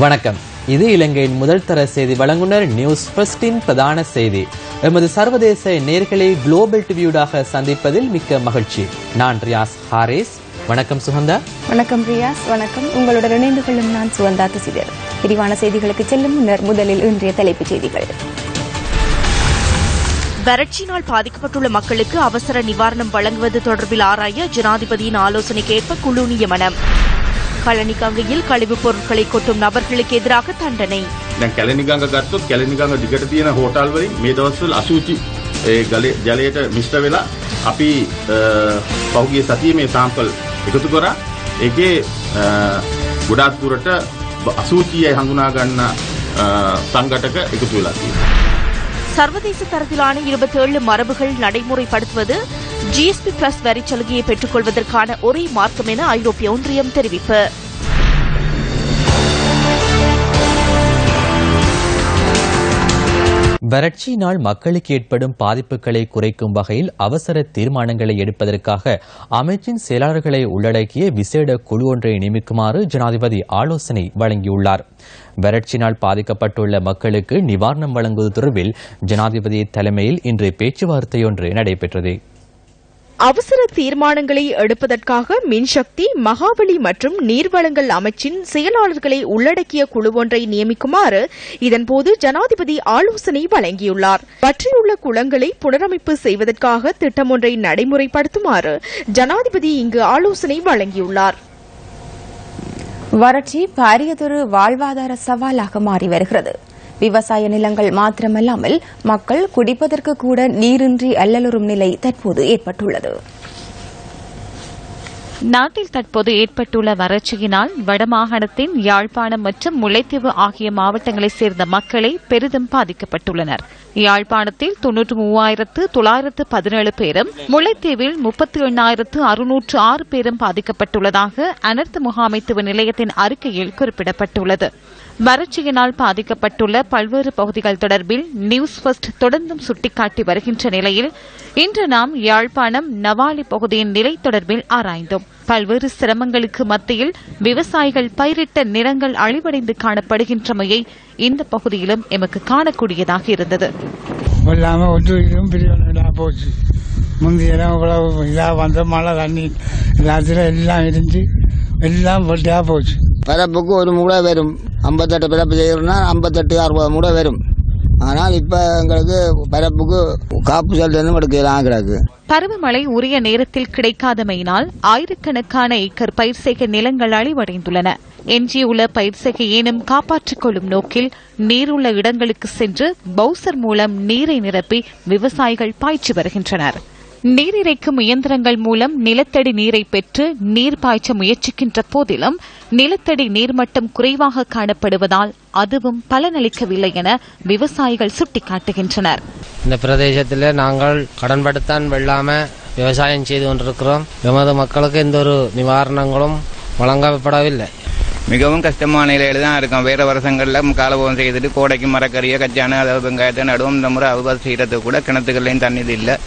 வணக்கம். இது இலங்கையின் முதல் தர செய்தி வழங்குனர் நியூஸ் ஃபர்ஸ்டின் பிரதான செய்தி. எமது சர்வதேச நேர்களை குளோபல் டிவியூடாக சந்திப்பதில் மிக்க மகிழ்ச்சி. நான் ரியாஸ் ஹாரிஸ். வணக்கம் சுகந்தா. வணக்கம் ரியாஸ். வணக்கம். உங்களுடன் இணைந்து கொள்ளும் நான் சுகந்தா துசிதர். விரிவான செய்திகளுக்கு செல்லும் முன்னர் முதலில் இன்றைய தலைப்புச் செய்திகள். வறட்சியினால் பாதிக்கப்பட்டுள்ள மக்களுக்கு அவசர நிவாரணம் வழங்குவது தொடர்பில் ஆராய ஜனாதிபதியின் ஆலோசனைக்கு ஏற்ப குழு நியமனம். කැලණිගඟയിൽ කழிவுப் பொருட்களை கொட்டும் නබர்களுக்கு எதிராக தண்டனை. දැන් කැලණිගඟ ගත්තොත් කැලණිගඟ දිගට තියෙන හෝටල් වලින් මේ දවස්වල අසුචි ජලයට මිශ්‍ර වෙලා අපි පහුගිය සතියේ මේ සාම්පල් එකතු කරා. ඒකේ ගොඩාක් දුරට අසුචියයි හඳුනා ගන්න සංඝටක එකතු වෙලා තියෙනවා. சர்வதேச தரத்திலான 27 மரபுகள் நடைமுறைப்படுத்துவது ஜிஎஸ்பி பிளஸ் வரி சலுகையை பெற்றுக் கொள்வதற்கான ஒரே மார்க்கம் என ஐரோப்பிய ஒன்றியம் தெரிவிப்பு. வறட்சியினால் மக்களுக்கு ஏற்படும் பாதிப்புகளை குறைக்கும் வகையில் அவசர தீர்மானங்களை எடுப்பதற்காக அமைச்சின் செயலாளர்களை உள்ளடக்கிய விசேட குழு ஒன்றை நியமிக்குமாறு ஜனாதிபதி ஆலோசனை வழங்கியுள்ளார். வறட்சியினால் பாதிக்கப்பட்டுள்ள மக்களுக்கு நிவாரணம் வழங்குவது தொடர்பில் ஜனாதிபதி தலைமையில் இன்று பேச்சுவார்த்தையொன்று நடைபெற்றது. அவசர தீர்மானங்களை எடுப்பதற்காக மின்சக்தி, மகாபலி மற்றும் நீர்வளங்கள் அமைச்சின் செயலாளர்களை உள்ளடக்கிய குழு ஒன்றை நியமிக்குமாறு இதன்போது ஜனாதிபதி ஆலோசனை வழங்கியுள்ளார். பற்றியுள்ள குளங்களை புனரமைப்பு செய்வதற்காக திட்டம் ஒன்றை நடைமுறைப்படுத்துமாறு ஜனாதிபதி இங்கு ஆலோசனை வழங்கியுள்ளார். வறட்சி பாரியதொரு வாழ்வாதார சவாலாக மாறி வருகிறது. விவசாய நிலங்கள் மாத்திரமல்லாமல் மக்கள் குடிப்பதற்கு கூட நீரின்றி அல்லலுறும் நிலை தற்போது ஏற்பட்டுள்ளது. நாட்டில் தற்போது ஏற்பட்டுள்ள வறட்சியினால் வடமாகாணத்தின் யாழ்ப்பாணம் மற்றும் முல்லைத்தீவு ஆகிய மாவட்டங்களைச் சேர்ந்த மக்களே பெரிதும் பாதிக்கப்பட்டுள்ளனர். யாழ்ப்பாணத்தில் 93,917 பேரும், முல்லைத்தீவில் 38,606 பேரும் பாதிக்கப்பட்டுள்ளதாக அனர்த்த முகாமைத்துவ நிலையத்தின் அறிக்கையில் குறிப்பிடப்பட்டுள்ளது. வறட்சியினால் பாதிக்கப்பட்டுள்ள பல்வேறு பகுதிகள் தொடர்பில் நியூஸ் ஃபர்ஸ்ட் தொடர்ந்தும் சுட்டிக்காட்டி வருகின்ற நிலையில் இன்று நாம் யாழ்ப்பாணம் நவாலி பகுதியின் நிலை தொடர்பில் ஆராய்ந்தோம். பல்வேறு சிரமங்களுக்கு மத்தியில் விவசாயிகள் பயிரிட்ட நிலங்கள் அழிவடைந்து காணப்படுகின்றமையை இந்த பகுதியிலும் எமக்கு காணக்கூடியதாக இருந்தது. மழை தண்ணி எல்லாம் இருந்து எல்லாம் வெட்டியா போச்சு. பிறப்புக்கு ஒரு மூளை வரும். 58 பிறப்பு செய்யறோம்னா 58-60 மூளை வரும். ஆனால் இப்ப எங்களுக்கு பிறப்புக்கு காப்பு செலுத்தணும் எடுக்கலாம் கிடக்கு. பருவமழை உரிய நேரத்தில் கிடைக்காதமையினால் ஆயிரக்கணக்கான ஏக்கர் பயிர் செய்கை நிலங்கள் அழிவடைந்துள்ளன. எஞ்சியுள்ள பயிர் செய்கையேனும் காப்பாற்றிக் கொள்ளும் நோக்கில் நீருள்ள இடங்களுக்கு சென்று பவுசர் மூலம் நீரை நிரப்பி விவசாயிகள் பாய்ச்சி வருகின்றனர். நீர் இறைக்கும் இயந்திரங்கள் மூலம் நிலத்தடி நீரை பெற்று நீர் பாய்ச்ச முயற்சிக்கின்ற போதிலும் நிலத்தடி நீர்மட்டம் குறைவாக காணப்படுவதால் அதுவும் பலனளிக்கவில்லை என விவசாயிகள் சுட்டிக்காட்டுகின்றனர். இந்த பிரதேசத்தில் நாங்கள் கடன்படுத்தான் வெள்ளாம விவசாயம் செய்து கொண்டிருக்கிறோம். எமது மக்களுக்கு எந்த ஒரு நிவாரணங்களும் வழங்கப்படவில்லை. மிகவும் கஷ்டமான நிலையில தான் இருக்கும். வேற வருஷங்களில் காலபோகம் செய்துட்டு கோடைக்கு மரக்கறியை கச்சான அதாவது வெங்காயத்தை நடுவோம். இந்த முறை அவ்வாறு செய்யறது கூட கிணத்துக்கள்லையும் தண்ணி இல்லை.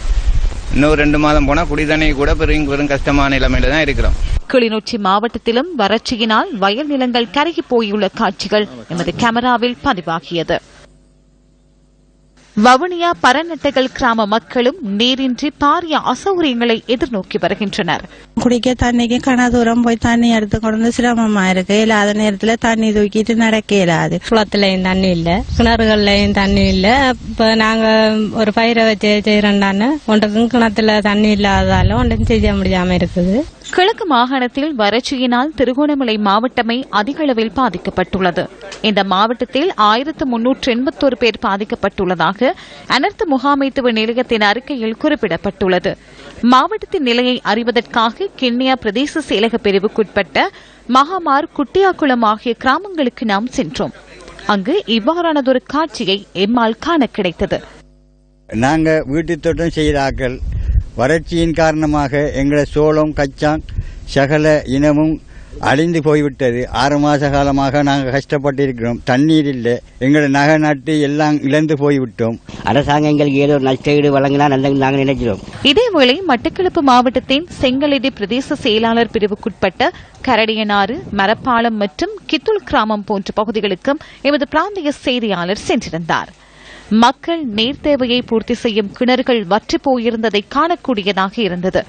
இன்னும் 2 மாதம் போனா குடிதண்ணி கூட பெரும் கஷ்டமான நிலைமையில தான் இருக்கிறோம். கிளிநொச்சி மாவட்டத்திலும் வறட்சியினால் வயல் நிலங்கள் கருகி போயுள்ள காட்சிகள் எமது கேமராவில் பதிவாகியது. வவுனியா பரநட்டகள் கிராம மக்களும் நீரின்றி பாரிய அசௌகரியங்களை எதிர்நோக்கி வருகின்றனர். குடிக்க தண்ணிக்கு கன தூரம் போய் தண்ணி எடுத்து கொண்டு சிரமமா இருக்கு. இல்லாத நேரத்துல தண்ணி தூக்கிட்டு நடக்க இயலாது. குளத்துலயும் தண்ணி இல்ல, கிணறுகள்லயும் தண்ணி இல்ல. இப்ப நாங்க ஒரு பயிரை வச்சு செய்யறோம்டான்னு ஒன்றுக்கும் கிணத்துல தண்ணி இல்லாததால ஒன்றும் செய்ய முடியாம இருக்குது. கிழக்கு மாகாணத்தில் வறட்சியினால் திருகோணமலை மாவட்டமே அதிக அளவில் பாதிக்கப்பட்டுள்ளது. இந்த மாவட்டத்தில் 1381 பேர் பாதிக்கப்பட்டுள்ளதாக அனர்த்த முகாமைத்துவ நிலையத்தின் அறிக்கையில் குறிப்பிடப்பட்டுள்ளது. மாவட்டத்தின் நிலையை அறிவதற்காக கிண்ணியா பிரதேச செயலக பிரிவுக்குட்பட்ட மகாமார், குட்டியாக்குளம் ஆகிய கிராமங்களுக்கு நாம் சென்றோம். அங்கு இவ்வாறானதொரு காட்சியை எம்மால் காண கிடைத்தது. நாங்க வீட்டு தோட்டம் செய்தாக்கள் வறட்சியின் காரணமாக எங்களை சோளம், கச்சான், சகல இனமும் அழிந்து போய்விட்டது. 6 மாத காலமாக நாங்கள் கஷ்டப்பட்டிருக்கிறோம். தண்ணீர் இல்லை, எங்களை நகை நட்டு எல்லாம் இழந்து போய்விட்டோம். அரசாங்கம் எங்களுக்கு ஏதோ நஷ்டஈடு வழங்கினா நல்லது நாங்கள் நினைக்கிறோம். இதேவேளை மட்டக்களப்பு மாவட்டத்தின் செங்கலடி பிரதேச செயலாளர் பிரிவுக்குட்பட்ட கரடியனாறு, மரப்பாலம் மற்றும் கித்துல் கிராமம் போன்ற பகுதிகளுக்கும் எமது பிராந்திய செய்தியாளர் சென்றிருந்தார். மக்கள் நீர் தேவையை பூர்த்தி செய்யும் கிணறுகள் வற்றி போயிருந்ததை காணக்கூடியதாக இருந்தது.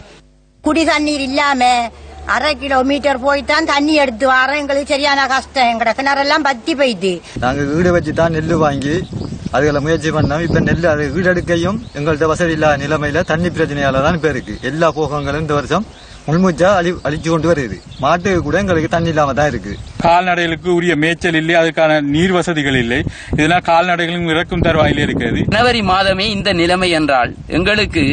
குடி தண்ணீர் இல்லாம 1/2 கிலோமீட்டர் போய்தான் தண்ணி எடுத்து வர எங்களுக்கு சரியான கஷ்டம். எங்கட கிணறெல்லாம் பத்தி போயிட்டு நாங்க வீடு வச்சு தான் நெல் வாங்கி அதுகளை முயற்சி பண்ணோம். இப்ப நெல் அது வீடெடுக்கையும் எங்கள்கிட்ட வசதி இல்லாத நிலைமையில தண்ணி பிரச்சனையால தான் இப்ப இருக்கு. எல்லா போகங்களும் இந்த வருஷம் முள்மூச்சா அழிச்சு கொண்டு வருது. மாட்டுக்கு கூட எங்களுக்கு தண்ணி இல்லாம தான் இருக்கு. கால்நடைகளுக்கு உரிய மேய்ச்சல் இல்லை, அதுக்கான நீர் வசதிகள் இல்லை. இதெல்லாம் கால்நடைகளும் இறக்கும் தருவாயிலே இருக்கிறது. ஜனவரி மாதமே இந்த நிலைமை என்றால் எங்களுக்கு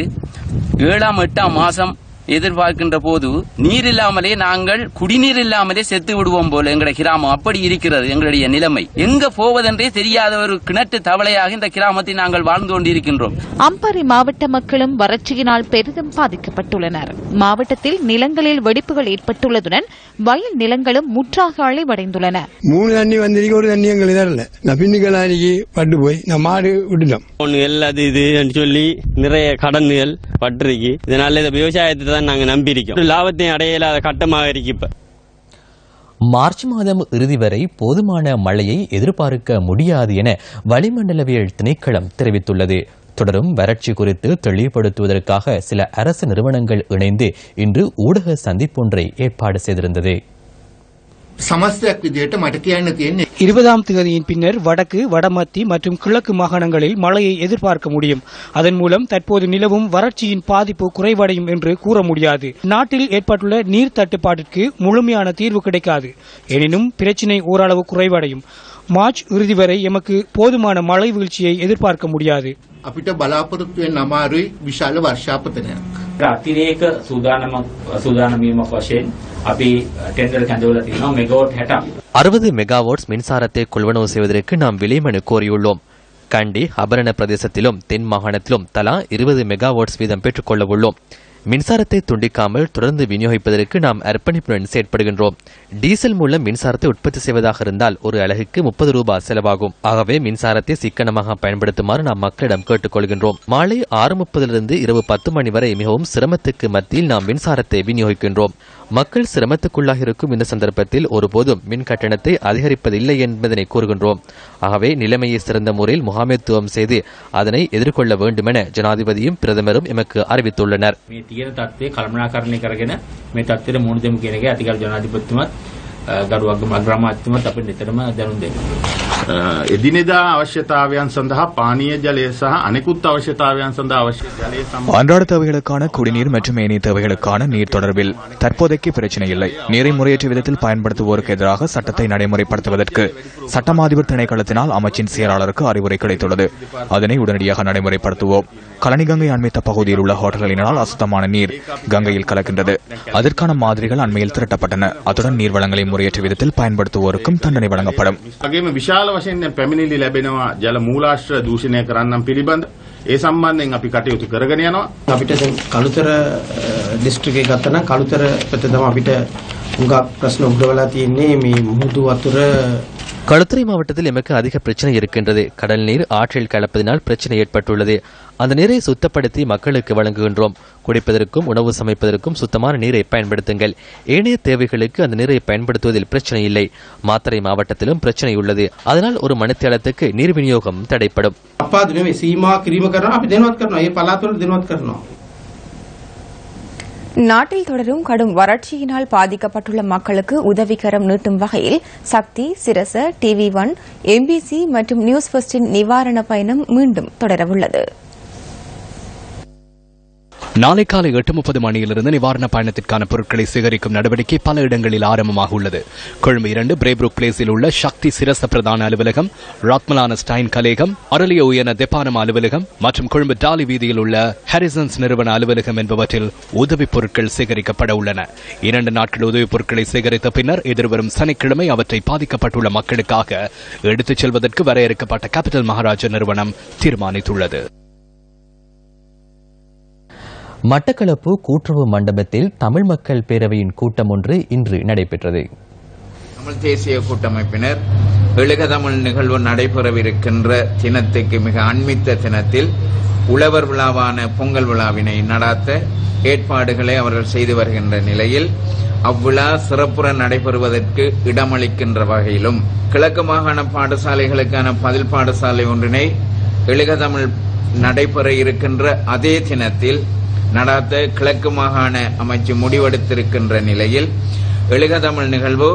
7ஆம் 8ஆம் மாசம் எதிர்பார்க்கின்ற போது நீர் இல்லாமலே நாங்கள் குடிநீர் இல்லாமலே செத்து விடுவோம் போல எங்களுடைய கிராமம் அப்படி இருக்கிறது. எங்களுடைய நிலைமை எங்க போவதென்றே தெரியாத ஒரு கிணற்று தவளையாக இந்த கிராமத்தை நாங்கள் வாழ்ந்து கொண்டிருக்கின்றோம். அம்பாறை மாவட்ட மக்களும் வறட்சியினால் பெரிதும் பாதிக்கப்பட்டுள்ளனர். மாவட்டத்தில் நிலங்களில் வெடிப்புகள் ஏற்பட்டுள்ளதுடன் வயல் நிலங்களும் முற்றாக அழிவடைந்துள்ளன. 3 தண்ணி வந்திருக்கு, ஒரு தண்ணி எங்களுக்கு தரல. நான் பின்னுக்கலானிக்கு பட்டு போய் நான் மாடு விட்டுட்டோம். அது இது சொல்லி நிறைய கடன்கள் பட்டிருக்கு. இதனால இந்த விவசாயத்தை நாங்க நம்பி இருக்கோம். லாபத்தையும் அடையலாத கட்டமாக இருக்கு. இப்ப மார்ச் மாதம் இறுதி வரை போதுமான மழையை எதிர்பார்க்க முடியாது என வளிமண்டலவியல் திணைக்களம் தெரிவித்துள்ளது. தொடரும் வறட்சி குறித்து தெளிவுபடுத்துவதற்காக சில அரசு நிறுவனங்கள் இணைந்து இன்று ஊடக சந்திப்பொன்றை ஏற்பாடு செய்திருந்தது. 20ஆம் தேதியின் பின்னர் வடக்கு, வடமத்தி மற்றும் கிழக்கு மாகாணங்களில் மழையை எதிர்பார்க்க முடியும். அதன் மூலம் தற்போது நிலவும் வறட்சியின் பாதிப்பு குறைவடையும் என்று கூற முடியாது. நாட்டில் ஏற்பட்டுள்ள நீர் தட்டுப்பாட்டிற்கு முழுமையான தீர்வு கிடைக்காது. எனினும் பிரச்சினை ஓரளவு குறைவடையும். மார்ச் இறுதி வரை எமக்கு போதுமான மழை வீழ்ச்சியை எதிர்பார்க்க முடியாது. අතිරේක සූදානමීමක් වශයෙන් අපි ටෙන්ඩර් කැඳවලා තියෙනවා මෙගාවොට් 60. 60 மெகாவாட்ஸ் மின்சாரத்தை கொள்வனவு செய்வதற்கு நாம் விலைமனு கோரியுள்ளோம். கண்டி, அபரண பிரதேசத்திலும் தென் மாகாணத்திலும் தலா 20 மெகாவாட்ஸ் வீதம் பெற்றுக் கொள்ள உள்ளோம். மின்சாரத்தை துண்டிக்காமல் தொடர்ந்து விநியோகிப்பதற்கு நாம் அர்ப்பணிப்புடன் செயற்படுகின்றோம். டீசல் மூலம் மின்சாரத்தை உற்பத்தி செய்வதாக இருந்தால் ஒரு அலகுக்கு 30 ரூபாய் செலவாகும். ஆகவே மின்சாரத்தை சிக்கனமாக பயன்படுத்துமாறு நாம் மக்களிடம் கேட்டுக் கொள்கின்றோம். மாலை 6:30 இரவு 10 மணி வரை மிகவும் சிரமத்துக்கு மத்தியில் நாம் மின்சாரத்தை விநியோகிக்கின்றோம். மக்கள் சிரமத்துக்குள்ளாக இருக்கும் இந்த சந்தர்ப்பத்தில் ஒருபோதும் மின் கட்டணத்தை அதிகரிப்பதில்லை என்பதனை கூறுகின்றோம். ஆகவே நிலைமையை சிறந்த முறையில் முகாமைத்துவம் செய்து அதனை எதிர்கொள்ள வேண்டும் என ஜனாதிபதியும் பிரதமரும் எமக்கு அறிவித்துள்ளனர். තියෙන තත්ත්වය කළමනාකරණය කරගෙන මේ තත්ත්වෙට මුහුණ දෙමු කියන එකයි අතිගරු ජනාධිපතිතුමත් ගරු අග්‍රාමාත්‍යතුමත් අපිට නිතරම දැනුම් දෙනවා. එදිනෙදා අවශ්‍යතාවයන් සඳහා පානීය ජලය සහ අනෙකුත් අවශ්‍යතාවයන් සඳහා අවශ්‍ය ජලය அன்றாட தேவைகளுக்கான குடிநீர் மற்றும் ஏனைய தேவைகளுக்கான நீர் தொடர்பில் தற்போதைக்கு பிரச்சினை இல்லை. நீரை முறையற்ற விதத்தில் பயன்படுத்துவோருக்கு எதிராக சட்டத்தை நடைமுறைப்படுத்துவதற்கு சட்டமாதிபர் திணைக்களத்தினால் அமைச்சின் செயலாளருக்கு அறிவுரை கிடைத்துள்ளது. அதனை உடனடியாக நடைமுறைப்படுத்துவோம். கலனி கங்கை அண்மைத்த பகுதியில் உள்ள ஹோட்டல்களினால் அசுத்தமான நீர் கங்கையில் கலக்கின்றது. அதற்கான மாதிரிகள் அண்மையில் திரட்டப்பட்டன. அத்துடன் நீர் வளங்களை முறையற்ற விதத்தில் பயன்படுத்துவோருக்கும் தண்டனை வழங்கப்படும். විශාල වශයෙන් පැමිණිලි ලැබෙනවා ජල මූලාශ්‍ර දූෂණය කරන්නම් පිළිබඳ ඒ සම්බන්ධයෙන් අපි කටයුතු කරගෙන යනවා. අපිට දැන් කළුතර දිස්ත්‍රික්කයේ ගත්තා නම් කළුතර පැත්තේ තමයි අපිට උඟා ප්‍රශ්න උද්දවලා තියෙන්නේ මේ මුහුදු වතුර. களுத்துறை மாவட்டத்தில் எமக்கு அதிக பிரச்சனை இருக்கின்றது. கடல் நீர் ஆற்றில் கலப்பதினால் பிரச்சனை ஏற்பட்டுள்ளது. அந்த நீரை சுத்தப்படுத்தி மக்களுக்கு வழங்குகின்றோம். குடிப்பதற்கும் உணவு சமைப்பதற்கும் சுத்தமான நீரை பயன்படுத்துங்கள். ஏனைய தேவைகளுக்கு அந்த நீரை பயன்படுத்துவதில் பிரச்சனை இல்லை. மாத்தறை மாவட்டத்திலும் பிரச்சனை உள்ளது. அதனால் ஒரு மணித்தியாலத்துக்கு நீர் விநியோகம் தடைப்படும். நாட்டில் தொடரும் கடும் வறட்சியினால் பாதிக்கப்பட்டுள்ள மக்களுக்கு உதவிக்கரம் நீட்டும் வகையில் சக்தி, சிரச, TV1, MBC மற்றும் நியூஸ் ஃபர்ஸ்டின் நிவாரண பயணம் மீண்டும் தொடரவுள்ளது. நாளை காலை 8:30 மணியிலிருந்து நிவாரண பயணத்திற்கான பொருட்களை சேகரிக்கும் நடவடிக்கை பல இடங்களில் ஆரம்பமாக உள்ளது. கொழும்பு 2 பிரேப்ரூக் பிளேஸில் உள்ள சக்தி சிரச பிரதான அலுவலகம், ராத்மலான ஸ்டைன் கலேகம், அரளிய உயர்ன தெப்பானம் அலுவலகம் மற்றும் கொழும்பு டாலி வீதியில் உள்ள ஹாரிசன்ஸ் நிறுவன அலுவலகம் என்பவற்றில் உதவிப் பொருட்கள் சேகரிக்கப்பட உள்ளன. 2 நாட்கள் உதவிப் பொருட்களை சேகரித்த பின்னர் எதிர்வரும் சனிக்கிழமை அவற்றை பாதிக்கப்பட்டுள்ள மக்களுக்காக எடுத்துச் செல்வதற்கு வரையறுக்கப்பட்ட கேபிட்டல் மகாராஜா நிறுவனம் தீர்மானித்துள்ளது. மட்டக்களப்பு கூட்டுறவு மண்டபத்தில் தமிழ் மக்கள் பேரவையின் கூட்டம் ஒன்று இன்று நடைபெற்றது. தமிழ் தேசிய கூட்டமைப்பினர் எழுக தமிழ் நிகழ்வு நடைபெறவிருக்கின்ற தினத்துக்கு மிக அண்மித்த தினத்தில் உழவர் விழாவான பொங்கல் விழாவினை நடாத்த ஏற்பாடுகளை அவர்கள் செய்து வருகின்ற நிலையில் அவ்விழா சிறப்புற நடைபெறுவதற்கு இடமளிக்கின்ற வகையிலும் கிழக்கு மாகாண பாடசாலைகளுக்கான பதில் பாடசாலை ஒன்றினை எழுக தமிழ் நடைபெற இருக்கின்ற அதே தினத்தில் நடாத்த கிழக்கு மாகாண அமைச்சு முடிவெடுத்திருக்கின்ற நிலையில் எழுக தமிழ் நிகழ்வு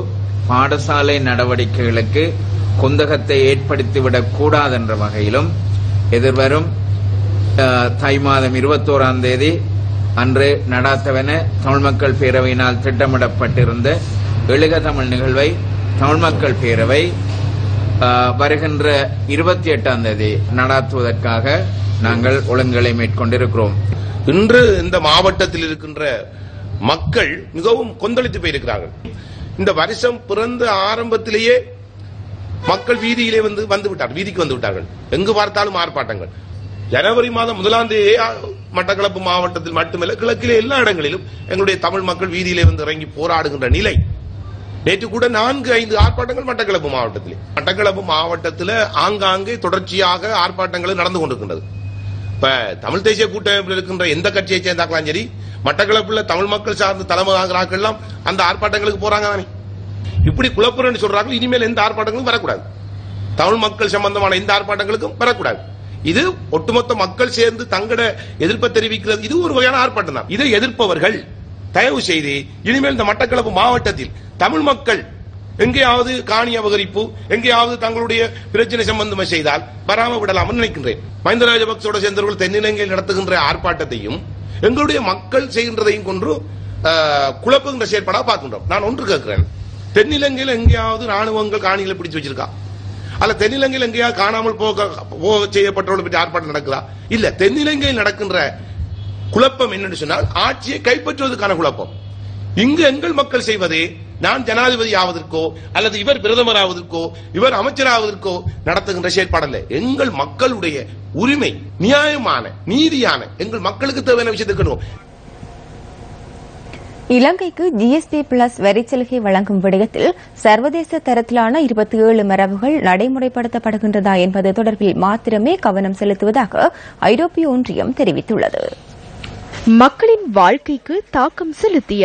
பாடசாலை நடவடிக்கைகளுக்கு குந்தகத்தை ஏற்படுத்திவிடக் கூடாதென்ற வகையிலும் எதிர்வரும் தை மாதம் 21ஆம் தேதி அன்று நடாத்தவென தமிழ் மக்கள் பேரவையினால் திட்டமிடப்பட்டிருந்த எழுக தமிழ் நிகழ்வை தமிழ் மக்கள் பேரவை வருகின்ற 28ஆம் தேதி நடாத்துவதற்காக நாங்கள் ஒழுங்குகளை மேற்கொண்டிருக்கிறோம். இன்று இந்த மாவட்டத்தில் இருக்கின்ற மக்கள் மிகவும் கொந்தளித்து போயிருக்கிறார்கள். இந்த வருஷம் பிறந்த ஆரம்பத்திலேயே மக்கள் வீதியிலே வீதிக்கு வந்து விட்டார்கள். எங்கு பார்த்தாலும் ஆர்ப்பாட்டங்கள். ஜனவரி மாதம் 1ஆம் தேதி மட்டக்களப்பு மாவட்டத்தில் மட்டுமல்ல கிழக்கிலே எல்லா இடங்களிலும் எங்களுடைய தமிழ் மக்கள் வீதியிலே வந்து இறங்கி போராடுகின்ற நிலை. நேற்று கூட 4-5 ஆர்ப்பாட்டங்கள் மட்டக்களப்பு மாவட்டத்தில் ஆங்காங்கே தொடர்ச்சியாக ஆர்ப்பாட்டங்கள் நடந்து கொண்டிருக்கின்றது. இப்ப தமிழ் தேசிய கூட்டமைப்பில் இருக்கின்ற எந்த கட்சியை சேர்ந்தாக்கலாம் சரி, மட்டக்களப்பில் தமிழ் மக்கள் சார்ந்த தலைமையாளர்கள் எல்லாம் அந்த ஆர்ப்பாட்டங்களுக்கு போறாங்க தானே. இப்படி குழப்பம்னு சொல்றாங்க. இனிமேல் எந்த ஆர்ப்பாட்டங்களும் வரக்கூடாது. தமிழ் மக்கள் சம்பந்தமான எந்த ஆர்ப்பாட்டங்களுக்கும் வரக்கூடாது. இது ஒட்டுமொத்த மக்கள் சேர்ந்து தங்களோட எதிர்ப்பை தெரிவிக்கிறது. இது ஒரு வகையான ஆர்ப்பாட்டம் தான். இதை எதிர்ப்பவர்கள் தயவு செய்து இனிமேல் இந்த மட்டக்களப்பு மாவட்டத்தில் தமிழ் மக்கள் எங்கேயாவது காணி அபகரிப்பு, எங்கேயாவது தங்களுடைய பிரச்சனை சம்பந்தமாக செய்தால் வராம விடலாம் நினைக்கின்றேன். மஹிந்த ராஜபக்சோட சேர்ந்தவர்கள் தென்னிலங்கையில் நடத்துகின்ற ஆர்ப்பாட்டத்தையும் எங்களுடைய மக்கள் செய்கின்றதையும் கொண்டு குழப்புகின்ற செயற்பாடாக பார்க்கின்றோம். நான் ஒன்று கேட்கிறேன், தென்னிலங்கையில் எங்கேயாவது ராணுவங்கள் காணிகளை பிடிச்சு வச்சிருக்கா? அல்ல தென்னிலங்கையில் எங்கேயாவது காணாமல் போக செய்யப்பட்டவர்கள் பற்றி ஆர்ப்பாட்டம் நடக்குதா? இல்ல. தென்னிலங்கையில் நடக்கின்ற குழப்பம் என்னன்னு சொன்னால் ஆட்சியை கைப்பற்றுவதற்கான குழப்பம். இங்கு எங்கள் மக்கள் செய்வதே நான் ஜனாதிபதி ஆவதற்கோ அல்லது இவர் பிரதமர் ஆவதற்கோ இவர் அமைச்சராவதற்கோ நடத்துகின்ற செயற்பாடல்ல. எங்கள் மக்களுடைய உரிமை, நியாயமான நீதியான எங்கள் மக்களுக்கு தேவையான விஷயத்துக்கு இலங்கைக்கு ஜிஎஸ்பி பிளஸ் வரிச்சலுகை வழங்கும் விடயத்தில் சர்வதேச தரத்திலான 27 மரபுகள் நடைமுறைப்படுத்தப்படுகின்றதா என்பது தொடர்பில் மாத்திரமே கவனம் செலுத்துவதாக ஐரோப்பிய ஒன்றியம் தெரிவித்துள்ளது. மக்களின் வாழ்க்கைக்கு தாக்கம் செலுத்திய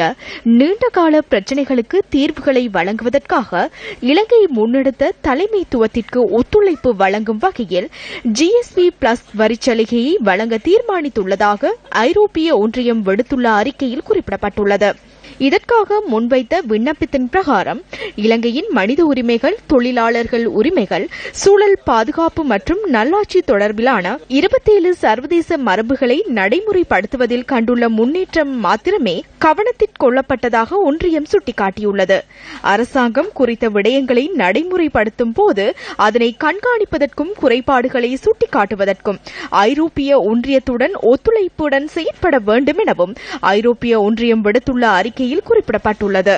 நீண்டகால பிரச்சினைகளுக்கு தீர்வுகளை வழங்குவதற்காக இலங்கை முன்னெடுத்த தலைமைத்துவத்திற்கு ஒத்துழைப்பு வழங்கும் வகையில் ஜிஎஸ்பி பிளஸ் வரிச்சலுகையை வழங்க தீர்மானித்துள்ளதாக ஐரோப்பிய ஒன்றியம் விடுத்துள்ள அறிக்கையில் குறிப்பிடப்பட்டுள்ளது. இதற்காக முன்வைத்த விண்ணப்பத்தின் பிரகாரம் இலங்கையின் மனித உரிமைகள், தொழிலாளர்கள் உரிமைகள், சூழல் பாதுகாப்பு மற்றும் நல்லாட்சி தொடர்பிலான 27 சர்வதேச மரபுகளை நடைமுறைப்படுத்துவதில் கண்டுள்ள முன்னேற்றம் மாத்திரமே கவனத்திற்கொள்ளப்பட்டதாக ஒன்றியம் சுட்டிக்காட்டியுள்ளது. அரசாங்கம் குறித்த விடயங்களை நடைமுறைப்படுத்தும் போது அதனை கண்காணிப்பதற்கும் குறைபாடுகளை சுட்டிக்காட்டுவதற்கும் ஐரோப்பிய ஒன்றியத்துடன் ஒத்துழைப்புடன் செயற்பட வேண்டும் எனவும் ஐரோப்பிய ஒன்றியம் விடுத்துள்ள அறிக்கையில் குறிப்பிடப்பட்டுள்ளது.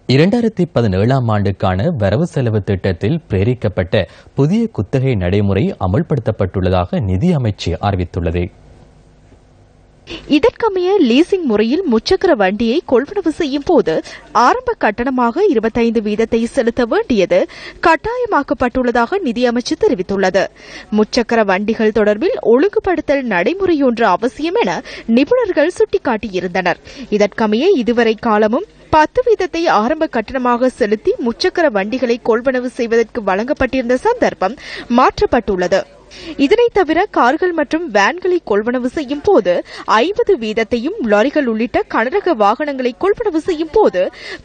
2017ஆம் ஆண்டுக்கான வரவு செலவு திட்டத்தில் பிரேரிக்கப்பட்ட புதிய குத்தகை நடைமுறை அமல்படுத்தப்பட்டுள்ளதாக நிதி அமைச்சு அறிவித்துள்ளது. இதற்கமைய லீசிங் முறையில் முச்சக்கர வண்டியை கொள்வனவு செய்யும் போது ஆரம்ப கட்டணமாக 25% செலுத்த வேண்டியது கட்டாயமாக்கப்பட்டுள்ளதாக நிதியமைச்சு தெரிவித்துள்ளது. முச்சக்கர வண்டிகள் தொடர்பில் ஒழுங்குபடுத்தல் நடைமுறையொன்று அவசியம் என நிபுணர்கள் சுட்டிக்காட்டியிருந்தனர். இதற்கமைய இதுவரை காலமும் 10% ஆரம்ப கட்டணமாக செலுத்தி முச்சக்கர வண்டிகளை கொள்வனவு செய்வதற்கு வழங்கப்பட்டிருந்த சந்தர்ப்பம் மாற்றப்பட்டுள்ளது. இதனைத் தவிர கார்கள் மற்றும் வேன்களை கொள்வனவு செய்யும் போது 50% லாரிகள் உள்ளிட்ட கனரக வாகனங்களை கொள்வனவு செய்யும் போது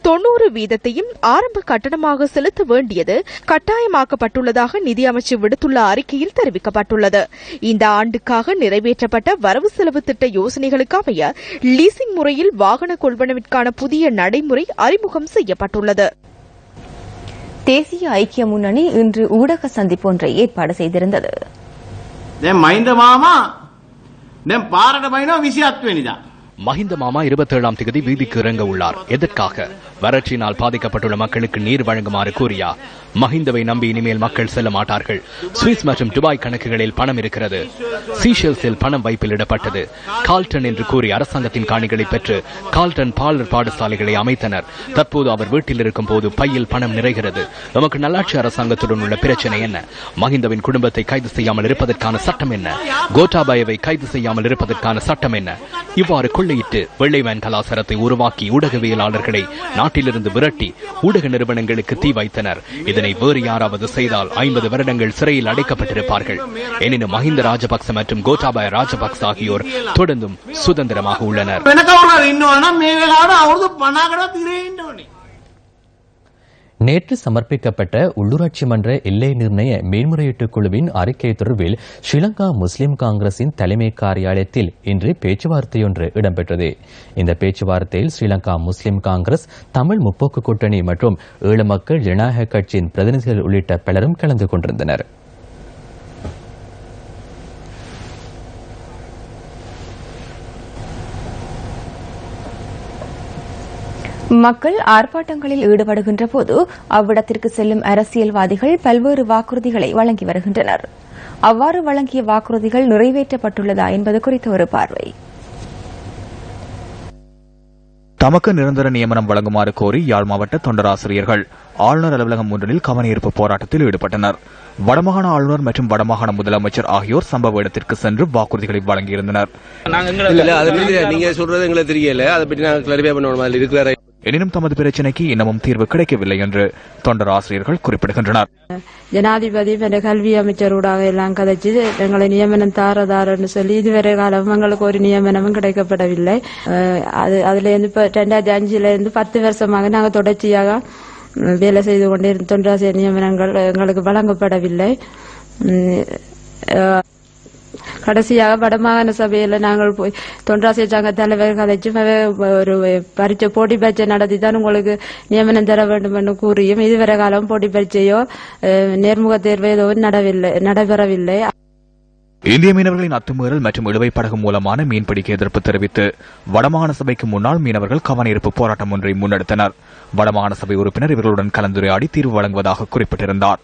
90% ஆரம்ப கட்டணமாக செலுத்த வேண்டியது கட்டாயமாக்கப்பட்டுள்ளதாக நிதியமைச்சு விடுத்துள்ள அறிக்கையில் தெரிவிக்கப்பட்டுள்ளது. இந்த ஆண்டுக்காக நிறைவேற்றப்பட்ட வரவு செலவு திட்ட யோசனைகளுக்கு அமைய லீசிங் முறையில் வாகன கொள்வனவிற்கான புதிய நடைமுறை அறிமுகம் செய்யப்பட்டுள்ளது. தேசிய ஐக்கிய முன்னணி இன்று ஊடக சந்திப்பு ஒன்றை ஏற்பாடு செய்திருந்தது. மஹிந்த மாமா 27ஆம் தேதி வீதிக்கு இறங்க உள்ளார். எதற்காக? வறட்சியினால் பாதிக்கப்பட்டுள்ள மக்களுக்கு நீர் வழங்குமாறு கூறியா மஹிந்தவை நம்பி இனிமேல் மக்கள் செல்ல மாட்டார்கள். சுவிஸ் மற்றும் துபாய் கணக்குகளில் பணம் இருக்கிறது. சீஷெல்ஸில் பணம் வைப்பிலிடப்பட்டது. கால்டன் என்று கூறி அரசாங்கத்தின் காணிகளை பெற்று கால்டன் பாலர் பாடசாலைகளை அமைத்தனர். தற்போது அவர் வீட்டில் இருக்கும் போது பையில் பணம் நிறைகிறது. நமக்கு நல்லாட்சி அரசாங்கத்துடன் உள்ள பிரச்சனை என்ன? மஹிந்தவின் குடும்பத்தை கைது செய்யாமல் இருப்பதற்கான சட்டம் என்ன? கோட்டாபாயவை கைது செய்யாமல் இருப்பதற்கான சட்டம் என்ன? இவ்வாறு கொள்ளையிட்டு வெள்ளைவேன் கலாச்சாரத்தை உருவாக்கி ஊடகவியலாளர்களை நாட்டிலிருந்து விரட்டி ஊடக நிறுவனங்களுக்கு தீ வைத்தனர். இதனை வேறு யாராவது செய்தால் 50 வருடங்கள் சிறையில் அடைக்கப்பட்டிருப்பார்கள். எனினும் மஹிந்த ராஜபக்ச மற்றும் கோட்டாபாய ராஜபக்ச ஆகியோர் தொடர்ந்தும் சுதந்திரமாக உள்ளனர். நேற்று சமர்ப்பிக்கப்பட்ட உள்ளூராட்சி மன்ற எல்லை நிர்ணய மேன்முறையீட்டு குழுவின் அறிக்கை தொடர்பில் ஸ்ரீலங்கா முஸ்லிம் காங்கிரசின் தலைமை காரியாலயத்தில் இன்று பேச்சுவார்த்தையொன்று இடம்பெற்றது. இந்த பேச்சுவார்த்தையில் ஸ்ரீலங்கா முஸ்லிம் காங்கிரஸ், தமிழ் முற்போக்கு கூட்டணி மற்றும் ஈழ மக்கள் ஜனநாயக கட்சியின் பிரதிநிதிகள் உள்ளிட்ட பலரும் கலந்து கொண்டிருந்தனர். மக்கள் ஆர்ப்பாட்டங்களில் ஈடுபடுகின்ற போது அவ்விடத்திற்கு செல்லும் அரசியல்வாதிகள் பல்வேறு வாக்குறுதிகளை வழங்கி வருகின்றனர். அவ்வாறு வழங்கிய வாக்குறுதிகள் நிறைவேற்றப்பட்டுள்ளதா என்பது குறித்த ஒரு பார்வை. தமக்கு நிரந்தர நியமனம் வழங்குமாறு கோரி யாழ் மாவட்ட தொண்டராசிரியர்கள் ஆளுநர் அலுவலகம் ஒன்றில் கவனஈர்ப்பு போராட்டத்தில் ஈடுபட்டனர். வடமாகாண ஆளுநர் மற்றும் வடமாகாண முதலமைச்சர் ஆகியோர் சம்பவ இடத்திற்கு சென்று வாக்குறுதிகளை வழங்கியிருந்தனர். எனினும் தமது பிரச்சினைக்கு இன்னமும் தீர்வு கிடைக்கவில்லை என்று தொண்டராசிரியர்கள் குறிப்பிடுகின்றனர். ஜனாதிபதி கல்வி அமைச்சரோடாக எல்லாம் கதைச்சு எங்களை நியமனம் தாரதாரன்னு சொல்லி இதுவரை காலம் எங்களுக்கு ஒரு நியமனமும் கிடைக்கப்படவில்லை. அதுல இருந்து இப்ப 2005 இருந்து 10 வருஷமாக நாங்கள் தொடர்ச்சியாக வேலை செய்து கொண்டே தொண்டராசிரியர் நியமனங்கள் எங்களுக்கு வழங்கப்படவில்லை. கடைசியாக வடமாகாண சபையில நாங்கள் போய் தொண்டராசிரியர் சங்க தலைவர் கதைச்சு ஒரு பரீட்சை போட்டி பரீட்சை நடத்தி தான் உங்களுக்கு நியமனம் தர வேண்டும் என்று கூறியும் இதுவரை காலம் போட்டி பரீட்சையோ நேர்முக தேர்வு ஏதோ நடைபெறவில்லை. இந்திய மீனவர்களின் அத்துமீறல் மற்றும் இழுவை படகு மூலமான மீன்பிடிக்க எதிர்ப்பு தெரிவித்து வடமாகாண சபைக்கு முன்னால் மீனவர்கள் கவனஈர்ப்பு போராட்டம் ஒன்றை முன்னெடுத்தனர். வடமாகாண சபை உறுப்பினர் இவர்களுடன் கலந்துரையாடி தீர்வு வழங்குவதாக குறிப்பிட்டிருந்தார்.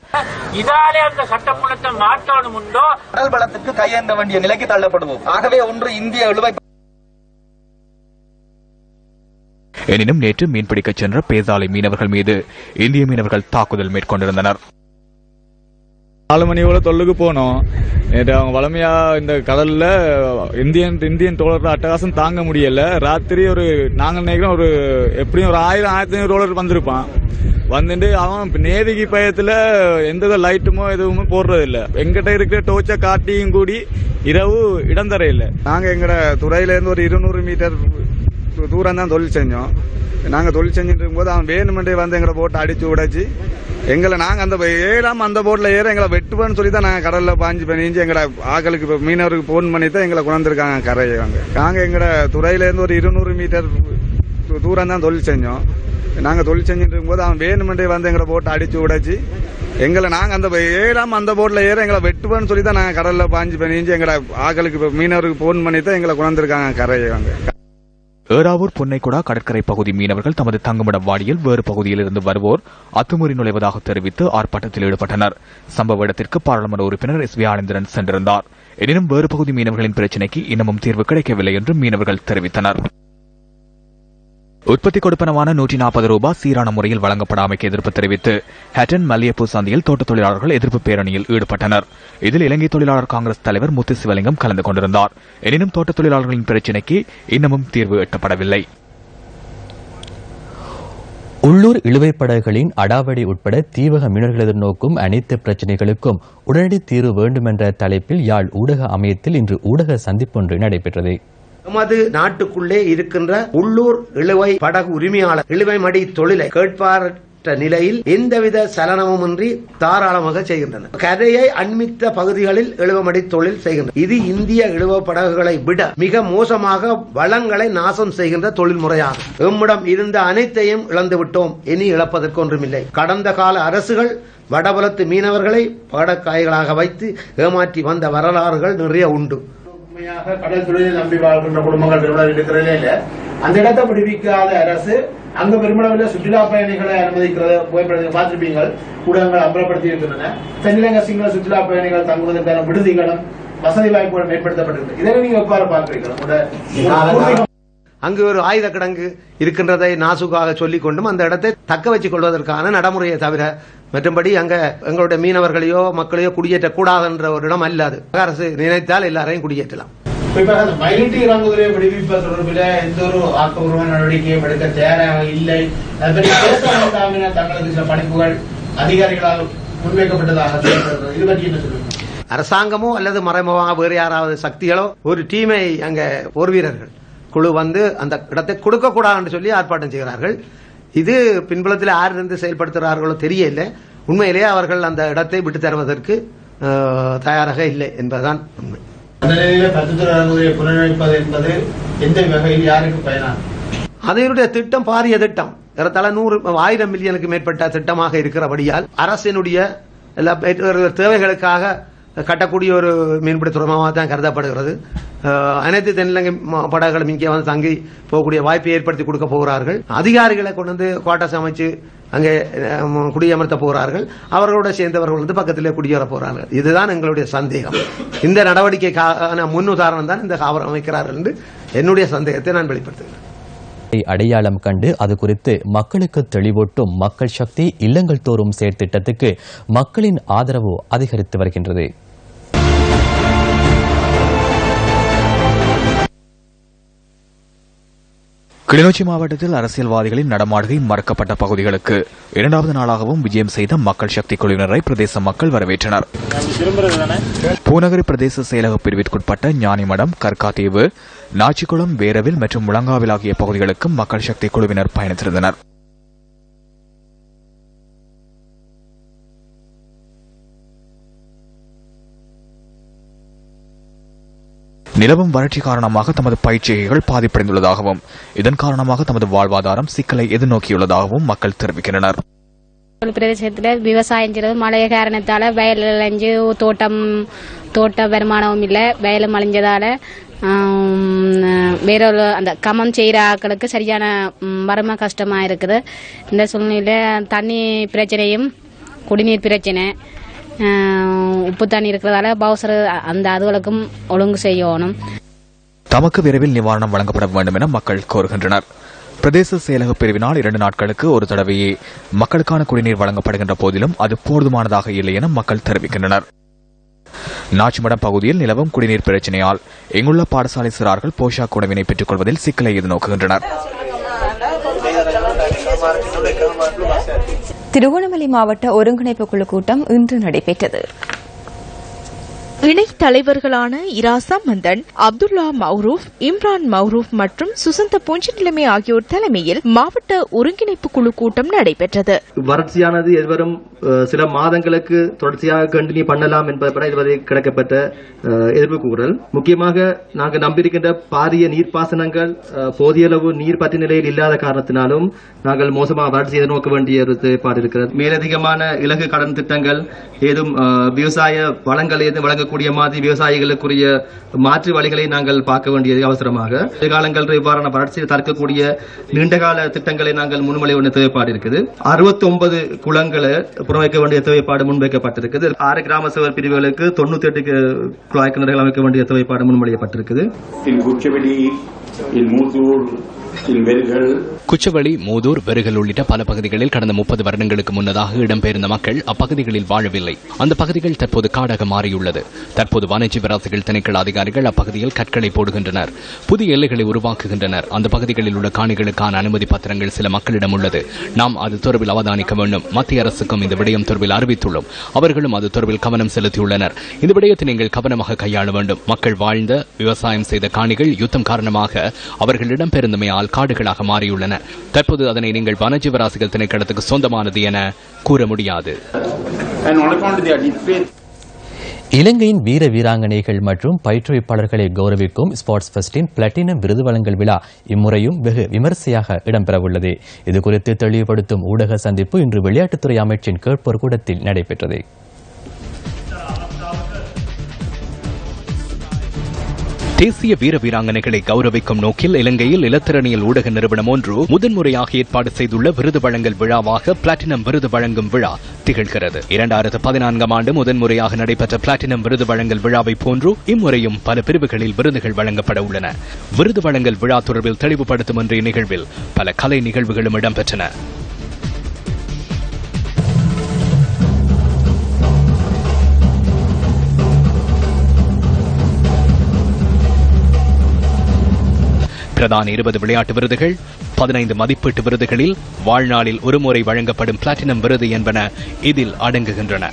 கடல் வளத்துக்கு கையேந்த வேண்டிய நிலைக்கு தள்ளப்படுவோம். ஆகவே ஒன்று இந்திய இழுவை. எனினும் நேற்று மீன்பிடிக்கச் சென்ற பேசாலை மீனவர்கள் மீது இந்திய மீனவர்கள் தாக்குதல் மேற்கொண்டிருந்தனர். 4 மணி போல தொல்லுக்கு போனோம். நேற்று அவங்க வளமையா இந்த கடல்ல இந்தியன் டாலர் அட்டகாசம் தாங்க முடியல. ராத்திரி நாங்க நினைக்கிறோம் எப்படியும் 1000-1500 டாலர் வந்திருப்பான். வந்துட்டு அவன் நேவிகி பயத்துல எந்த லைட்டுமோ எதுவுமே போடுறது இல்ல. எங்கிட்ட இருக்கிற டோர்ச்சை காட்டியும் கூடி இரவு இடம் தர இல்ல. நாங்க எங்கட துறையில இருந்து ஒரு 200 மீட்டர் தூரம் தான் தொழில் செஞ்சோம். நாங்க தொழில் செஞ்சுட்டு இருக்கும்போது அவன் வேணுமென்றே வந்து எங்களை போட்டு அடிச்சு உடைச்சு எங்களை நாங்க அந்த போட்ல ஏற எங்களை வெட்டுவேன்னு சொல்லி தான் நாங்க கடல்ல பாஞ்சு பண்ணிஞ்சு எங்கட ஆக்களுக்கு மீனவருக்கு போன் பண்ணி தான் எங்களை கொண்டிருக்காங்க கரையை. நாங்க எங்கட துறையில இருந்து ஒரு 200 மீட்டர் தூரம் தான் தொழில் செஞ்சோம். நாங்க தொழில் செஞ்சுட்டு இருக்கும்போது அவன் வேணுமென்றே வந்து எங்களை போட்டு அடிச்சு உடைச்சு எங்களை நாங்க அந்த போட்ல ஏற எங்களை வெட்டுவேன்னு சொல்லி தான் நாங்க கடல்ல பாஞ்சு பண்ணிஞ்சு எங்கட ஆக்களுக்கு மீனவருக்கு போன் பண்ணி தான் எங்களை கொண்டிருக்காங்க கரையை. ஏறாவூர் பொன்னைக்குடா கடற்கரை பகுதி மீனவர்கள் தமது தங்குமிட வாடியில் வேறு பகுதியில் இருந்து வருவோர் அத்துமீறி நுழைவதாக தெரிவித்து ஆர்ப்பாட்டத்தில் ஈடுபட்டனர். சம்பவ இடத்திற்கு பாராளுமன்ற உறுப்பினர் எஸ். வி. ஆனந்தன் சென்றிருந்தார். எனினும் வேறு பகுதி மீனவர்களின் பிரச்சினைக்கு இன்னமும் தீர்வு கிடைக்கவில்லை என்று மீனவர்கள் தெரிவித்தனர். உற்பத்தி கொடுப்பனவான 140 ரூபாய் சீரான முறையில் வழங்கப்படாமைக்கு எதிர்ப்பு தெரிவித்து ஹட்டன் மல்லியப்பூ சந்தையில் தோட்ட தொழிலாளர்கள் எதிர்ப்பு பேரணியில் ஈடுபட்டனர். இதில் இலங்கை தொழிலாளர் காங்கிரஸ் தலைவர் முத்து சிவலிங்கம் கலந்து கொண்டிருந்தார். எனினும் தோட்ட தொழிலாளர்களின் பிரச்சினைக்கு இன்னமும் தீர்வு எட்டப்படவில்லை. உள்ளூர் இழுவைப் படகுகளின் அடாவடி உட்பட தீவக மீனவர்கள் எதிர்நோக்கும் அனைத்து பிரச்சினைகளுக்கும் உடனடி தீர்வு வேண்டும் என்ற தலைப்பில் யாழ் ஊடக அமையத்தில் இன்று ஊடக சந்திப்பொன்று நடைபெற்றது. நமது நாட்டுக்குள்ளே இருக்கின்ற உள்ளூர் இழுவை படகு உரிமையாளர் இழுவை மடி தொழிலை கேட்பாரற்ற நிலையில் எந்தவித சலனமுமின்றி தாராளமாக செய்கின்றனர். கரையை அண்மித்த பகுதிகளில் இழுவமடி தொழில் செய்கின்றனர். இது இந்திய இழுவ படகுகளை விட மிக மோசமாக வளங்களை நாசம் செய்கின்ற தொழில் முறையாகும். எம்மிடம் இருந்த அனைத்தையும் இழந்துவிட்டோம். இனி இழப்பதற்கு ஒன்றுமில்லை. கடந்த கால அரசுகள் வடபுலத்து மீனவர்களை படக்காய்களாக வைத்து ஏமாற்றி வந்த வரலாறுகள் நிறைய உண்டு. கடல் தொழிலை நம்பி வாழ்கின்ற குடும்பங்கள் இருக்கிறதே இல்ல. அந்த இடத்தை விடுவிக்காத அரசு அங்க பெருமளவில் சுற்றுலா பயணிகளை அனுமதிக்கிறத புகைப்படத்தை பார்த்திருப்பீங்கள், ஊடகங்கள் அம்பலப்படுத்தி இருக்கின்றன. தென்னிலங்கை சிங்கள சுற்றுலா பயணிகள் தங்குவதற்கான விடுதிகளும் வசதி வாய்ப்புகளும் ஏற்படுத்தப்பட்டிருக்கு. இதை நீங்க எவ்வாறு பார்க்கிறீர்கள்? அங்கு ஒரு ஆயுத கிடங்கு இருக்கின்றதை நாசுக்காக சொல்லிக் கொண்டும் அந்த இடத்தை தக்க வச்சுக் கொள்வதற்கான நடைமுறையை தவிர மற்றபடி அங்க எங்களுடைய மீனவர்களையோ மக்களையோ குடியேற்றக்கூடாது என்ற ஒரு இடம் அல்லாது. அரசு நினைத்தால் எல்லாரையும் குடியேற்றலாம். மயிலிட்டி இறங்குதலை விடுவிப்பது தொடர்பில் எந்த ஒரு ஆக்கப்பூர்வ நடவடிக்கையும் எடுக்க தயாராக இல்லை. தங்களது சில பணிப்புகள் அதிகாரிகளால் முன்வைக்கப்பட்டதாக இது பற்றி என்ன சொல்லுங்க? அரசாங்கமோ அல்லது மறைமுகமாக வேறு யாராவது சக்திகளோ ஒரு டீமை அங்க போர் வீரர்கள் குழு வந்து அந்த இடத்தை கொடுக்க கூடாது என்று சொல்லி ஆர்ப்பாட்டம் செய்கிறார்கள். இது பின்புலத்தில் யாரிருந்து செயல்படுத்துகிறார்களோ தெரியல. உண்மையிலேயே அவர்கள் அந்த இடத்தை விட்டு தருவதற்கு தயாராக இல்லை என்பதுதான் உண்மை. அந்த நிலையில் பத்துத்துறை இறங்குதலை புனரமைப்பது என்பது எந்த வகையில் யாருக்கு பயனாகும்? அதனுடைய திட்டம் பாரிய திட்டம், ஏறத்தாழ 100,000 மில்லியனுக்கு மேற்பட்ட திட்டமாக இருக்கிறபடியால் அரசினுடைய எல்லா தேவைகளுக்காக கட்டக்கூடிய ஒரு மீன்பிடி துறைமுகமாக தான் கருதப்படுகிறது. அனைத்து தென்னிலங்கை படகுகளும் இங்கே வந்து தங்கி போகக்கூடிய வாய்ப்பை ஏற்படுத்தி கொடுக்க போகிறார்கள். அதிகாரிகளை கொண்டு வந்து குவார்டர்ஸ் அமைச்சு அங்கே குடியமர்த்த போகிறார்கள். அவர்களோட சேர்ந்தவர்கள் வந்து பக்கத்திலே குடியேற போகிறார்கள். இதுதான் எங்களுடைய சந்தேகம். இந்த நடவடிக்கைக்கான முன்னுதாரணம் தான் இந்த காவல் அமைக்கிறார்கள் என்று என்னுடைய சந்தேகத்தை நான் வெளிப்படுத்துகிறேன். அடையாளம் கண்டு அது குறித்து மக்களுக்கு தெளிவூட்டும் மக்கள் சக்தி இல்லங்கள் தோறும் செயற்திட்டத்துக்கு மக்களின் ஆதரவு அதிகரித்து வருகின்றது. கிளிநொச்சி மாவட்டத்தில் அரசியல்வாதிகளின் நடமாடுகை மறக்கப்பட்ட பகுதிகளுக்கு இரண்டாவது நாளாகவும் விஜயம் செய்த மக்கள் சக்தி குழுவினரை பிரதேச மக்கள் வரவேற்றனர். பூநகரி பிரதேச செயலக பிரிவிற்குட்பட்ட ஞானிமடம், கற்காத்தீவு, நாச்சிக்குளம், வேரவில் மற்றும் முழங்காவில் ஆகிய பகுதிகளுக்கு மக்கள் சக்தி குழுவினர் பயணித்திருந்தனர். நிலவும் வறட்சி காரணமாக தமது பயிற்சிகள் பாதிப்படைந்துள்ளதாகவும் இதன் காரணமாக தமது வாழ்வாதாரம் சிக்கலை எதிர்நோக்கியுள்ளதாகவும் மக்கள் தெரிவிக்கின்றனர். பிரதேசத்தில் விவசாயம் செய்வது மழை காரணத்தால வயல் அழிஞ்சு தோட்ட வருமானமும் இல்லை, வயலும் அழிஞ்சதால வேற அந்த கமம் செய்கிற ஆட்களுக்கு சரியான வரும கஷ்டமா இருக்குது. இந்த சூழ்நிலையில தண்ணி பிரச்சனையும் குடிநீர் பிரச்சனை, உப்பு தண்ணி இருக்கிறதால பவுசர் அந்த அதுகளுக்கும் ஒழுங்கு செய்யணும். தமக்கு விரைவில் நிவாரணம் வழங்கப்பட வேண்டும் என மக்கள் கோருகின்றனர். பிரதேச செயலக பிரிவினால் 2 நாட்களுக்கு ஒரு தடவையே மக்களுக்கான குடிநீர் வழங்கப்படுகின்ற போதிலும் அது போதுமானதாக இல்லை என மக்கள் தெரிவிக்கின்றனர். நாச்சிமடம் பகுதியில் நிலவும் குடிநீர் பிரச்சினையால் இங்குள்ள பாடசாலை சிறார்கள் போஷாக் உணவினை பெற்றுக் கொள்வதில் சிக்கலை எதிர்நோக்குகின்றனர். திருகோணமலை மாவட்ட ஒருங்கிணைப்பு குழு கூட்டம் இன்று நடைபெற்றது. இணைத் தலைவர்களான இரா சம்பந்தன், அப்துல்லா மௌரூப், இம்ரான் மௌரூப் மற்றும் சுசந்த பொஞ்சிநிலைமை ஆகியோர் தலைமையில் மாவட்ட ஒருங்கிணைப்பு குழு கூட்டம் நடைபெற்றது. வறட்சியானது எதிர்வரும் சில மாதங்களுக்கு தொடர்ச்சியாக கண்டினியூ பண்ணலாம் என்பதை இதுவரை கிடைக்கப்பட்ட எதிர்ப்பு கூறல். முக்கியமாக நாங்கள் நம்பியிருக்கின்ற பாரிய நீர்ப்பாசனங்கள் போதிய அளவு நீர் பற்றி நிலையில் இல்லாத காரணத்தினாலும் நாங்கள் மோசமாக வறட்சி எதிர்நோக்க வேண்டிய ஒரு தேவைப்பாடு இருக்கிறது. மேலதிகமான இலகு கடன் திட்டங்கள் ஏதும் விவசாய வளங்கள் ஏதும் வழங்கக்கூடிய மாதிரி விவசாயிகளுக்குரிய மாற்று வழிகளை நாங்கள் பார்க்க வேண்டியது அவசரமாக. எதிர்காலங்கள் இவ்வாறான வறட்சியை தடுக்கக்கூடிய நீண்டகால திட்டங்களை நாங்கள் முன்மொழிய வேண்டிய தேவைப்பாடு இருக்குது. 69 குளங்களை புறவைக்க வேண்டிய தேவைப்பாடு முன்வைக்கப்பட்டிருக்குது. 6 கிராம சேவர் பிரிவுகளுக்கு 98 குழாய் கிணறுகள் அமைக்க வேண்டிய தேவைப்பாடு முன்மொழியப்பட்டிருக்குது. குச்சவெளி, மூதூர், வெறுகல் உள்ளிட்ட பல பகுதிகளில் கடந்த 30 வருடங்களுக்கு முன்னதாக இடம்பெயர்ந்த மக்கள் அப்பகுதிகளில் வாழவில்லை. அந்த பகுதிகள் தற்போது காடாக மாறியுள்ளது. தற்போது வனஜீவராசிகள் திணைக்கள அதிகாரிகள் அப்பகுதியில் கற்களை போடுகின்றனர், புதிய எல்லைகளை உருவாக்குகின்றனர். அந்த பகுதிகளில் உள்ள காணிகளுக்கான அனுமதி பத்திரங்கள் சில மக்களிடம் உள்ளது. நாம் அது தொடர்பில் அவதானிக்க வேண்டும். மத்திய அரசுக்கும் இந்த விடயம் தொடர்பில் அறிவித்துள்ளோம். அவர்களும் அது தொடர்பில் கவனம் செலுத்தியுள்ளனர். இந்த விடயத்தை நீங்கள் கவனமாக கையாள வேண்டும். மக்கள் வாழ்ந்த விவசாயம் செய்த காணிகள் யுத்தம் காரணமாக அவர்களிடம் பெருந்தமையால் காடுகளாக மாறியுள்ளன. தற்போது அதனை நீங்கள் வனஜீவராசிகள் திணைக்களத்துக்கு சொந்தமானது என கூற முடியாது. இலங்கையின் வீர வீராங்கனைகள் மற்றும் பயிற்றுவிப்பாளர்களை கௌரவிக்கும் ஸ்போர்ட்ஸ் ஃபெஸ்டின் பிளாட்டினம் விருது வழங்கல் விழா இம்முறையும் வெகு விமரிசையாக இடம்பெறவுள்ளது. இதுகுறித்து தெளிவுபடுத்தும் ஊடக சந்திப்பு இன்று விளையாட்டுத்துறை அமைச்சின் கேட்போர் கூடத்தில் நடைபெற்றது. தேசிய வீர வீராங்கனைகளை கௌரவிக்கும் நோக்கில் இலங்கையில் இலத்திரனியல் ஊடக நிறுவனம் ஒன்று முதன்முறையாக ஏற்பாடு செய்துள்ள விருது வழங்கல் விழாவாக பிளாட்டினம் விருது வழங்கும் விழா திகழ்கிறது. 2014 ஆண்டு முதன்முறையாக நடைபெற்ற பிளாட்டினம் விருது வழங்கல் விழாவை போன்று இம்முறையும் பல பிரிவுகளில் விருதுகள் வழங்கப்பட உள்ளன. விருது வழங்கல் விழா தொடர்பில் தெளிவுபடுத்தும் இன்றைய நிகழ்வில் பல கலை நிகழ்வுகளும் இடம்பெற்றன. பிரதான 20 விளையாட்டு விருதுகள், 15 மதிப்பீட்டு விருதுகளில் வாழ்நாளில் ஒருமுறை வழங்கப்படும் பிளாட்டினம் விருது என்பன இதில் அடங்குகின்றன.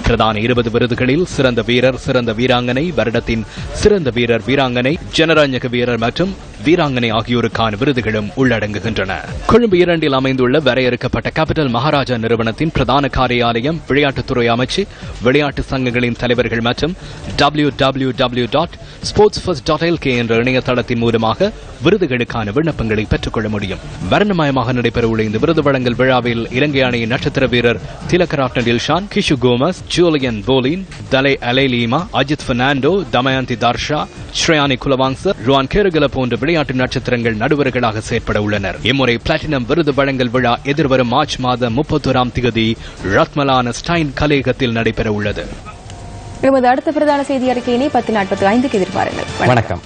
பிரதான 20 விருதுகளில் சிறந்த வீரர், சிறந்த வீராங்கனை, வருடத்தின் சிறந்த வீரர், வீராங்கனை, ஜனரஞ்சக வீரர் மற்றும் வீராங்கனை ஆகியோருக்கான விருதுகளும் உள்ளடங்குகின்றன. கொழும்பு 2 அமைந்துள்ள வரையறுக்கப்பட்ட கேபிட்டல் மகாராஜா நிறுவனத்தின் பிரதான காரியாலயம், விளையாட்டுத்துறை அமைச்சு, விளையாட்டு சங்கங்களின் தலைவர்கள் மற்றும் www.sportsfirst.lk என்ற இணையதளத்தின் மூலமாக விருதுகளுக்கான விண்ணப்பங்களை பெற்றுக்கொள்ள முடியும். வர்ணமயமாக நடைபெறவுள்ள இந்த விருது வழங்கல் விழாவில் இலங்கை அணியின் நட்சத்திர வீரர் திலகராட்டன் டில்ஷான், கிஷு கோமஸ், ஜூலியன் போலின், தலை அலைலீமா, அஜித் பெர்னாண்டோ, தமயந்தி தார்ஷா, ஸ்ரேயானி குலவாங்சர், ருவான் கேருகல போன்ற விளையாட்டு நட்சத்திரங்கள் நடுவர்களாக செயற்பட உள்ளனர். இம்முறை பிளாட்டினம் விருது வழங்கல் விழா எதிர்வரும் மார்ச் மாதம் 31 ரத்மலான ஸ்டைன் கலையகத்தில் நடைபெற உள்ளது. அடுத்த பிரதான செய்தி அறிக்கையினை 10:45 எதிர்பாருங்கள். வணக்கம்.